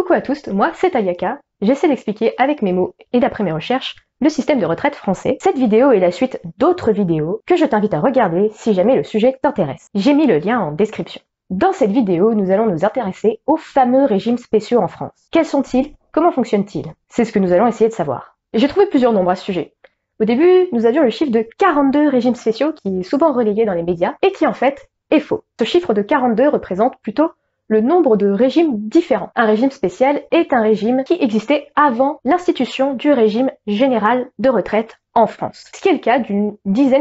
Coucou à tous, moi c'est Ayaka, j'essaie d'expliquer avec mes mots et d'après mes recherches le système de retraite français. Cette vidéo est la suite d'autres vidéos que je t'invite à regarder si jamais le sujet t'intéresse. J'ai mis le lien en description. Dans cette vidéo, nous allons nous intéresser aux fameux régimes spéciaux en France. Quels sont-ils? Comment fonctionnent-ils? C'est ce que nous allons essayer de savoir. J'ai trouvé plusieurs nombres à ce sujet. Au début, nous avions le chiffre de 42 régimes spéciaux qui est souvent relayé dans les médias et qui en fait est faux. Ce chiffre de 42 représente plutôt le nombre de régimes différents. Un régime spécial est un régime qui existait avant l'institution du régime général de retraite en France, ce qui est le cas d'une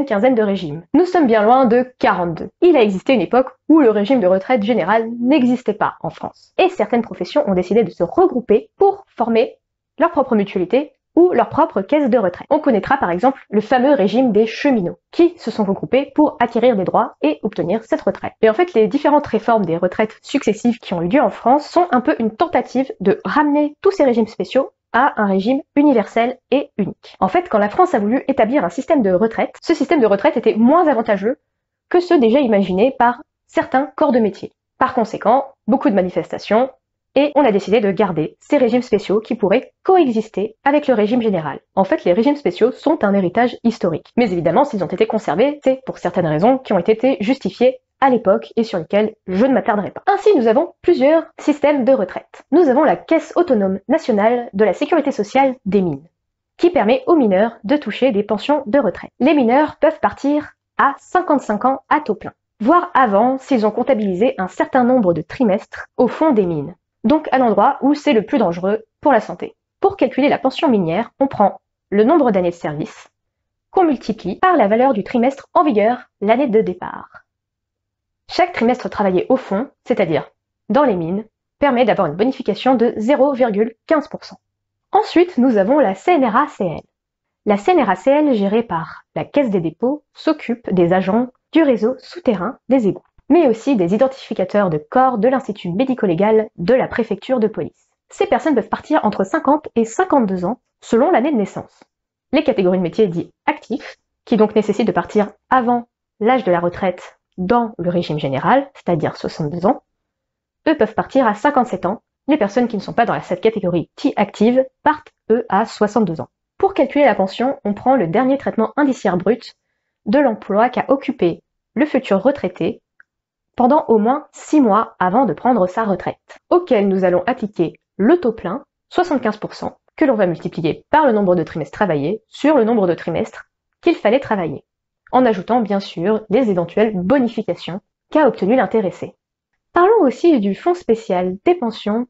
quinzaine de régimes. Nous sommes bien loin de 42. Il a existé une époque où le régime de retraite général n'existait pas en France. Et certaines professions ont décidé de se regrouper pour former leur propre mutualité ou leur propre caisse de retraite. On connaîtra par exemple le fameux régime des cheminots, qui se sont regroupés pour acquérir des droits et obtenir cette retraite. Et en fait, les différentes réformes des retraites successives qui ont eu lieu en France sont un peu une tentative de ramener tous ces régimes spéciaux à un régime universel et unique. En fait, quand la France a voulu établir un système de retraite, ce système de retraite était moins avantageux que ceux déjà imaginés par certains corps de métier. Par conséquent, beaucoup de manifestations, et on a décidé de garder ces régimes spéciaux qui pourraient coexister avec le régime général. En fait, les régimes spéciaux sont un héritage historique. Mais évidemment, s'ils ont été conservés, c'est pour certaines raisons qui ont été justifiées à l'époque et sur lesquelles je ne m'attarderai pas. Ainsi, nous avons plusieurs systèmes de retraite. Nous avons la Caisse autonome nationale de la sécurité sociale des mines, qui permet aux mineurs de toucher des pensions de retraite. Les mineurs peuvent partir à 55 ans à taux plein, voire avant s'ils ont comptabilisé un certain nombre de trimestres au fond des mines, donc à l'endroit où c'est le plus dangereux pour la santé. Pour calculer la pension minière, on prend le nombre d'années de service, qu'on multiplie par la valeur du trimestre en vigueur l'année de départ. Chaque trimestre travaillé au fond, c'est-à-dire dans les mines, permet d'avoir une bonification de 0,15%. Ensuite, nous avons la CNRACL. La CNRACL, gérée par la Caisse des dépôts, s'occupe des agents du réseau souterrain des égouts, mais aussi des identificateurs de corps de l'Institut médico-légal de la préfecture de police. Ces personnes peuvent partir entre 50 et 52 ans selon l'année de naissance. Les catégories de métiers dits actifs, qui donc nécessitent de partir avant l'âge de la retraite dans le régime général, c'est-à-dire 62 ans, eux peuvent partir à 57 ans. Les personnes qui ne sont pas dans cette catégorie dite active partent, eux, à 62 ans. Pour calculer la pension, on prend le dernier traitement indiciaire brut de l'emploi qu'a occupé le futur retraité pendant au moins 6 mois avant de prendre sa retraite, auquel nous allons appliquer le taux plein, 75%, que l'on va multiplier par le nombre de trimestres travaillés sur le nombre de trimestres qu'il fallait travailler, en ajoutant bien sûr les éventuelles bonifications qu'a obtenu l'intéressé. Parlons aussi du fonds spécial des pensions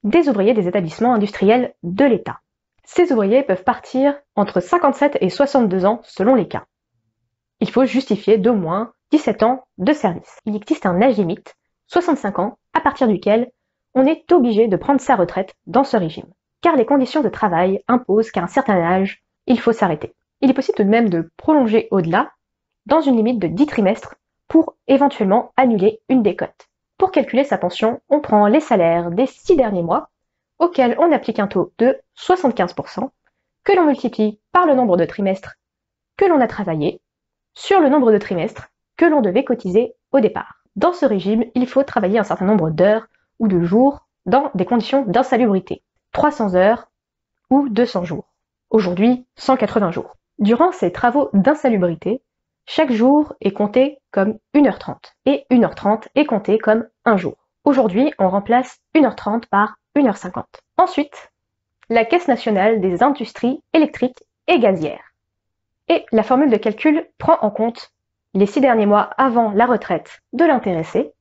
des ouvriers des établissements industriels de l'État. Ces ouvriers peuvent partir entre 57 et 62 ans selon les cas. Il faut justifier d'au moins 17 ans de service. Il existe un âge limite, 65 ans, à partir duquel on est obligé de prendre sa retraite dans ce régime, car les conditions de travail imposent qu'à un certain âge, il faut s'arrêter. Il est possible tout de même de prolonger au-delà, dans une limite de 10 trimestres, pour éventuellement annuler une décote. Pour calculer sa pension, on prend les salaires des 6 derniers mois, auxquels on applique un taux de 75%, que l'on multiplie par le nombre de trimestres que l'on a travaillé, sur le nombre de trimestres que l'on devait cotiser au départ. Dans ce régime, il faut travailler un certain nombre d'heures ou de jours dans des conditions d'insalubrité, 300 heures ou 200 jours. Aujourd'hui, 180 jours. Durant ces travaux d'insalubrité, chaque jour est compté comme 1h30 et 1h30 est compté comme un jour. Aujourd'hui, on remplace 1h30 par 1h50. Ensuite, la Caisse nationale des industries électriques et gazières. Et la formule de calcul prend en compte les 6 derniers mois avant la retraite de l'intéressé,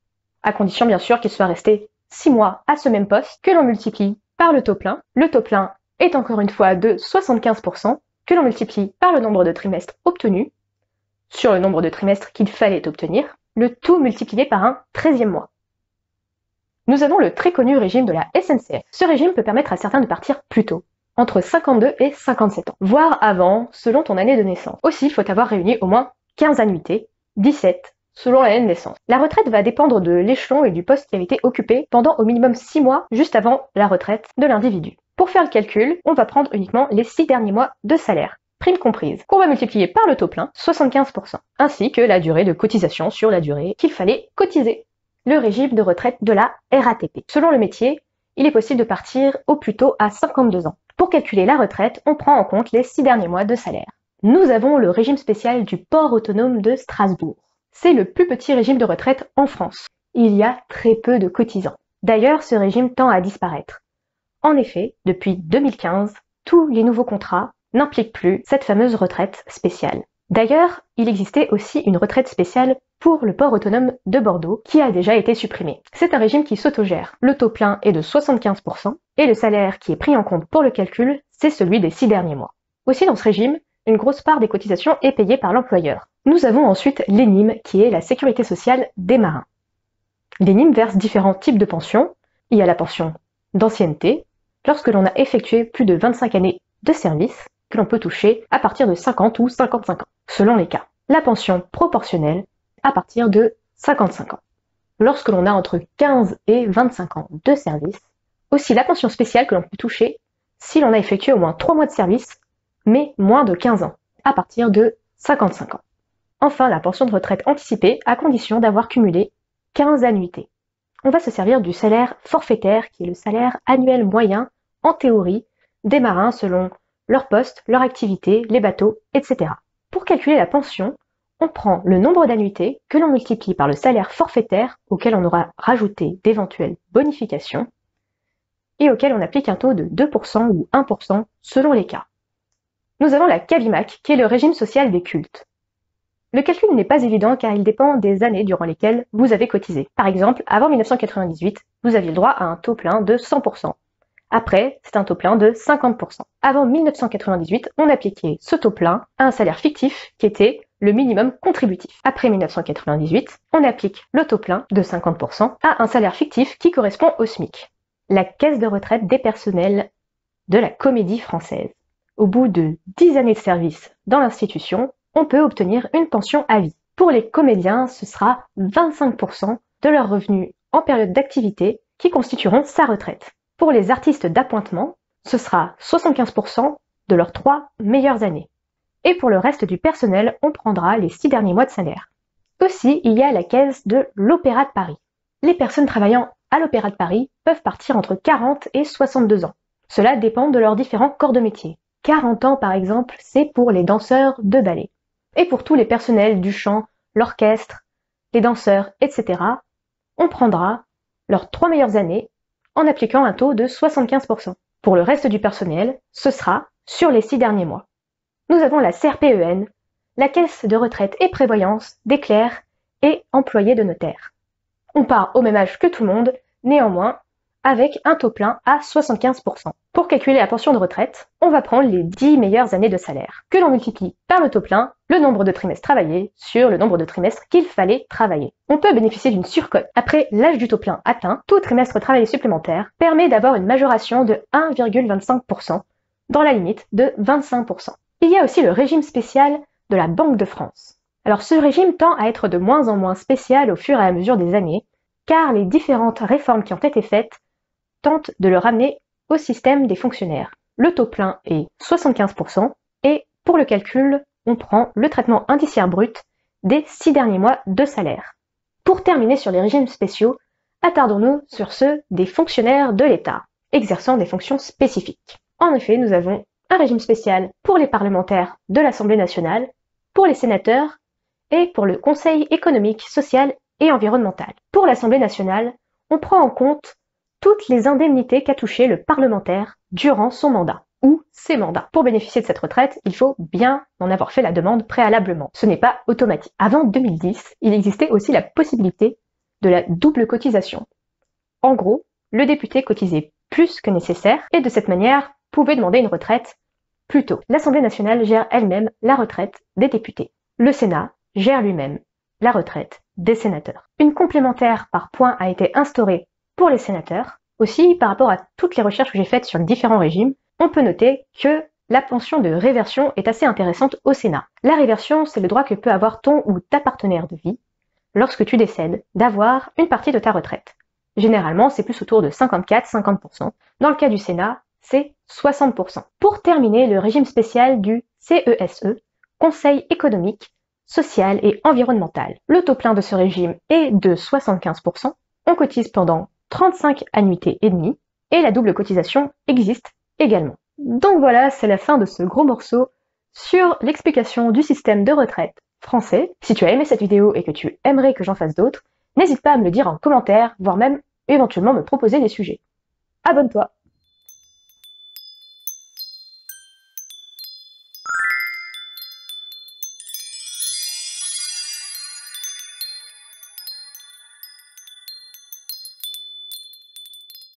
à condition bien sûr qu'il soit resté 6 mois à ce même poste, que l'on multiplie par le taux plein. Le taux plein est encore une fois de 75%, que l'on multiplie par le nombre de trimestres obtenus, sur le nombre de trimestres qu'il fallait obtenir, le tout multiplié par un 13e mois. Nous avons le très connu régime de la SNCF. Ce régime peut permettre à certains de partir plus tôt, entre 52 et 57 ans, voire avant, selon ton année de naissance. Aussi, il faut avoir réuni au moins 15 annuités, 17, selon l'année de naissance. La retraite va dépendre de l'échelon et du poste qui avait été occupé pendant au minimum 6 mois juste avant la retraite de l'individu. Pour faire le calcul, on va prendre uniquement les 6 derniers mois de salaire, prime comprise, qu'on va multiplier par le taux plein, 75%, ainsi que la durée de cotisation sur la durée qu'il fallait cotiser. Le régime de retraite de la RATP. Selon le métier, il est possible de partir au plus tôt à 52 ans. Pour calculer la retraite, on prend en compte les 6 derniers mois de salaire. Nous avons le régime spécial du port autonome de Strasbourg. C'est le plus petit régime de retraite en France. Il y a très peu de cotisants. D'ailleurs, ce régime tend à disparaître. En effet, depuis 2015, tous les nouveaux contrats n'impliquent plus cette fameuse retraite spéciale. D'ailleurs, il existait aussi une retraite spéciale pour le port autonome de Bordeaux qui a déjà été supprimée. C'est un régime qui s'autogère. Le taux plein est de 75% et le salaire qui est pris en compte pour le calcul, c'est celui des 6 derniers mois. Aussi dans ce régime, une grosse part des cotisations est payée par l'employeur. Nous avons ensuite l'ENIM qui est la sécurité sociale des marins. L'ENIM verse différents types de pensions. Il y a la pension d'ancienneté, lorsque l'on a effectué plus de 25 années de service, que l'on peut toucher à partir de 50 ou 55 ans, selon les cas. La pension proportionnelle à partir de 55 ans, lorsque l'on a entre 15 et 25 ans de service. Aussi la pension spéciale que l'on peut toucher si l'on a effectué au moins 3 mois de service, mais moins de 15 ans, à partir de 55 ans. Enfin, la pension de retraite anticipée à condition d'avoir cumulé 15 annuités. On va se servir du salaire forfaitaire qui est le salaire annuel moyen, en théorie, des marins selon leur poste, leur activité, les bateaux, etc. Pour calculer la pension, on prend le nombre d'annuités que l'on multiplie par le salaire forfaitaire auquel on aura rajouté d'éventuelles bonifications et auquel on applique un taux de 2% ou 1% selon les cas. Nous avons la CAVIMAC qui est le régime social des cultes. Le calcul n'est pas évident car il dépend des années durant lesquelles vous avez cotisé. Par exemple, avant 1998, vous aviez le droit à un taux plein de 100%. Après, c'est un taux plein de 50%. Avant 1998, on appliquait ce taux plein à un salaire fictif qui était le minimum contributif. Après 1998, on applique le taux plein de 50% à un salaire fictif qui correspond au SMIC. La caisse de retraite des personnels de la Comédie Française. Au bout de 10 années de service dans l'institution, on peut obtenir une pension à vie. Pour les comédiens, ce sera 25% de leurs revenus en période d'activité qui constitueront sa retraite. Pour les artistes d'appointement, ce sera 75% de leurs 3 meilleures années. Et pour le reste du personnel, on prendra les 6 derniers mois de salaire. Aussi, il y a la caisse de l'Opéra de Paris. Les personnes travaillant à l'Opéra de Paris peuvent partir entre 40 et 62 ans. Cela dépend de leurs différents corps de métier. 40 ans par exemple, c'est pour les danseurs de ballet. Et pour tous les personnels du chant, l'orchestre, les danseurs, etc., on prendra leurs 3 meilleures années en appliquant un taux de 75%. Pour le reste du personnel, ce sera sur les 6 derniers mois. Nous avons la CRPEN, la Caisse de retraite et prévoyance des clercs et employés de notaire. On part au même âge que tout le monde, néanmoins, avec un taux plein à 75%. Pour calculer la pension de retraite, on va prendre les 10 meilleures années de salaire, que l'on multiplie par le taux plein, le nombre de trimestres travaillés, sur le nombre de trimestres qu'il fallait travailler. On peut bénéficier d'une surcote. Après l'âge du taux plein atteint, tout trimestre travaillé supplémentaire permet d'avoir une majoration de 1,25%, dans la limite de 25%. Il y a aussi le régime spécial de la Banque de France. Alors ce régime tend à être de moins en moins spécial au fur et à mesure des années, car les différentes réformes qui ont été faites tentent de le ramener au système des fonctionnaires. Le taux plein est 75% et pour le calcul, on prend le traitement indiciaire brut des 6 derniers mois de salaire. Pour terminer sur les régimes spéciaux, attardons-nous sur ceux des fonctionnaires de l'État, exerçant des fonctions spécifiques. En effet, nous avons un régime spécial pour les parlementaires de l'Assemblée nationale, pour les sénateurs et pour le Conseil économique, social et environnemental. Pour l'Assemblée nationale, on prend en compte toutes les indemnités qu'a touché le parlementaire durant son mandat ou ses mandats. Pour bénéficier de cette retraite, il faut bien en avoir fait la demande préalablement. Ce n'est pas automatique. Avant 2010, il existait aussi la possibilité de la double cotisation. En gros, le député cotisait plus que nécessaire et de cette manière pouvait demander une retraite plus tôt. L'Assemblée nationale gère elle-même la retraite des députés. Le Sénat gère lui-même la retraite des sénateurs. Une complémentaire par points a été instaurée pour les sénateurs. Aussi, par rapport à toutes les recherches que j'ai faites sur les différents régimes, on peut noter que la pension de réversion est assez intéressante au Sénat. La réversion, c'est le droit que peut avoir ton ou ta partenaire de vie, lorsque tu décèdes, d'avoir une partie de ta retraite. Généralement, c'est plus autour de 54-50%. Dans le cas du Sénat, c'est 60%. Pour terminer, le régime spécial du CESE, Conseil économique, social et environnemental. Le taux plein de ce régime est de 75%. On cotise pendant 35 annuités et demie. et la double cotisation existe également. Donc voilà, c'est la fin de ce gros morceau sur l'explication du système de retraite français. Si tu as aimé cette vidéo et que tu aimerais que j'en fasse d'autres, n'hésite pas à me le dire en commentaire, voire même éventuellement me proposer des sujets. Abonne-toi!